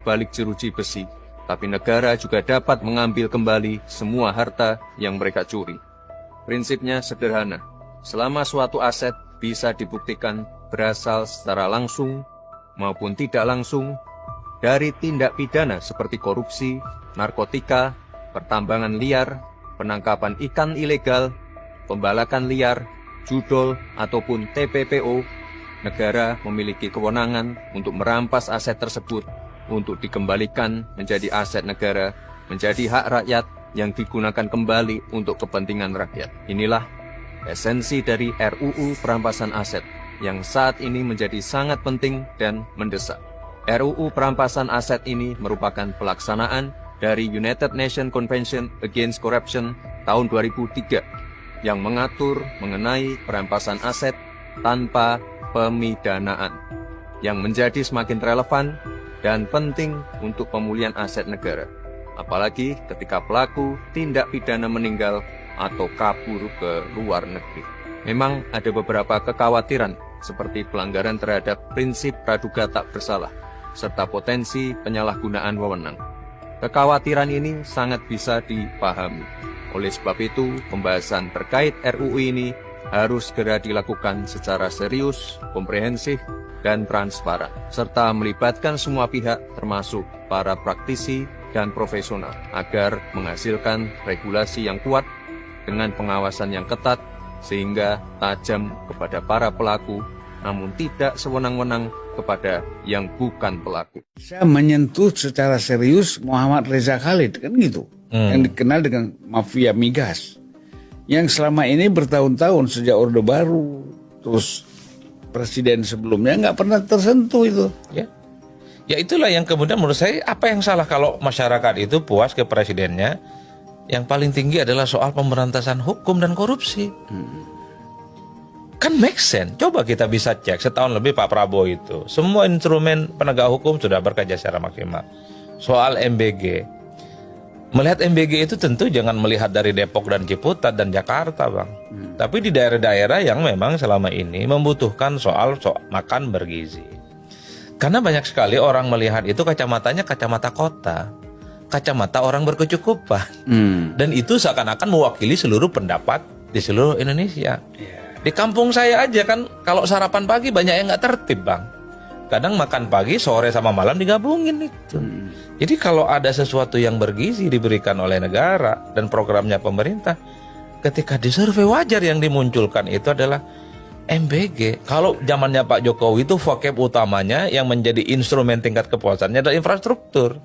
balik jeruji besi, tapi negara juga dapat mengambil kembali semua harta yang mereka curi. Prinsipnya sederhana, selama suatu aset bisa dibuktikan berasal secara langsung maupun tidak langsung dari tindak pidana seperti korupsi, narkotika, pertambangan liar, penangkapan ikan ilegal, pembalakan liar, judol, ataupun TPPO, negara memiliki kewenangan untuk merampas aset tersebut untuk dikembalikan menjadi aset negara, menjadi hak rakyat yang digunakan kembali untuk kepentingan rakyat. Inilah esensi dari RUU Perampasan Aset yang saat ini menjadi sangat penting dan mendesak. RUU Perampasan Aset ini merupakan pelaksanaan dari United Nations Convention Against Corruption tahun 2003 yang mengatur mengenai perampasan aset tanpa pemidanaan, yang menjadi semakin relevan dan penting untuk pemulihan aset negara, apalagi ketika pelaku tindak pidana meninggal atau kabur ke luar negeri. Memang ada beberapa kekhawatiran seperti pelanggaran terhadap prinsip praduga tak bersalah, serta potensi penyalahgunaan wewenang. Kekhawatiran ini sangat bisa dipahami. Oleh sebab itu, pembahasan terkait RUU ini harus segera dilakukan secara serius, komprehensif, dan transparan, serta melibatkan semua pihak termasuk para praktisi dan profesional agar menghasilkan regulasi yang kuat dengan pengawasan yang ketat sehingga tajam kepada para pelaku namun tidak sewenang-wenang kepada yang bukan pelaku. Saya menyentuh secara serius Muhammad Reza Khalid, kan gitu, yang dikenal dengan mafia migas, yang selama ini bertahun-tahun sejak Orde Baru, terus presiden sebelumnya nggak pernah tersentuh itu. Ya itulah yang kemudian menurut saya, apa yang salah kalau masyarakat itu puas ke presidennya? Yang paling tinggi adalah soal pemberantasan hukum dan korupsi. Kan make sense. Coba kita bisa cek, setahun lebih Pak Prabowo itu semua instrumen penegak hukum sudah bekerja secara maksimal. Soal MBG, melihat MBG itu tentu jangan melihat dari Depok dan Ciputat dan Jakarta, Bang. Tapi di daerah-daerah yang memang selama ini membutuhkan soal makan bergizi. Karena banyak sekali orang melihat itu kacamatanya kacamata kota, kacamata orang berkecukupan. Dan itu seakan-akan mewakili seluruh pendapat di seluruh Indonesia. Di kampung saya aja kan, kalau sarapan pagi banyak yang nggak tertib, Bang. Kadang makan pagi, sore sama malam digabungin itu. Jadi kalau ada sesuatu yang bergizi diberikan oleh negara dan programnya pemerintah, ketika disurvei wajar yang dimunculkan itu adalah MBG. Kalau zamannya Pak Jokowi itu vocab utamanya yang menjadi instrumen tingkat kepuasannya adalah infrastruktur.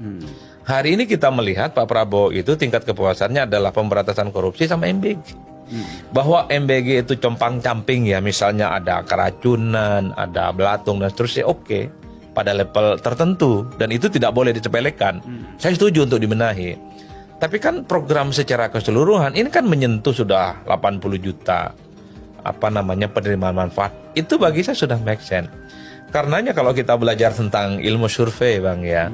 Hari ini kita melihat Pak Prabowo itu tingkat kepuasannya adalah pemberantasan korupsi sama MBG. Bahwa MBG itu compang-camping ya, misalnya ada keracunan, ada belatung dan seterusnya, oke, pada level tertentu, dan itu tidak boleh disepelekan. Saya setuju untuk dibenahi. Tapi kan program secara keseluruhan ini kan menyentuh sudah 80 juta penerimaan manfaat. Itu bagi saya sudah make sense. Karenanya kalau kita belajar tentang ilmu survei, Bang, ya,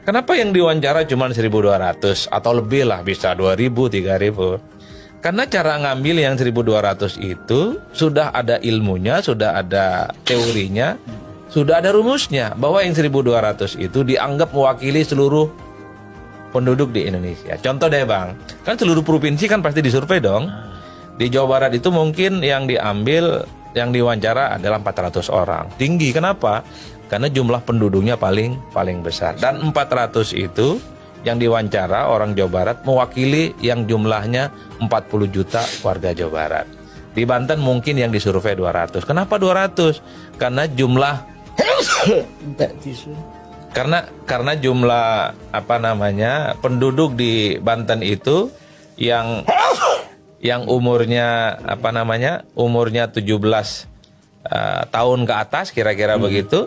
kenapa yang diwawancara cuma 1.200 atau lebih lah, bisa 2.000, 3.000? Karena cara ngambil yang 1.200 itu sudah ada ilmunya, sudah ada teorinya, sudah ada rumusnya, bahwa yang 1.200 itu dianggap mewakili seluruh penduduk di Indonesia. Contoh deh, Bang, kan seluruh provinsi kan pasti disurvei dong. Di Jawa Barat itu mungkin yang diambil, yang diwawancara adalah 400 orang. Tinggi, kenapa? Karena jumlah penduduknya paling besar. Dan 400 itu yang diwawancara orang Jawa Barat mewakili yang jumlahnya 40 juta warga Jawa Barat. Di Banten mungkin yang disurvei 200. Kenapa 200? Karena jumlah karena jumlah penduduk di Banten itu yang umurnya umurnya 17 tahun ke atas kira-kira begitu.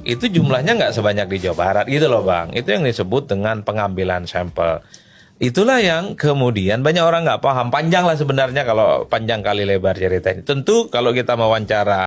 Itu jumlahnya nggak sebanyak di Jawa Barat gitu loh, Bang. Itu yang disebut dengan pengambilan sampel. Itulah yang kemudian banyak orang nggak paham. Panjang lah sebenarnya, kalau panjang kali lebar ceritanya. Tentu kalau kita mewawancara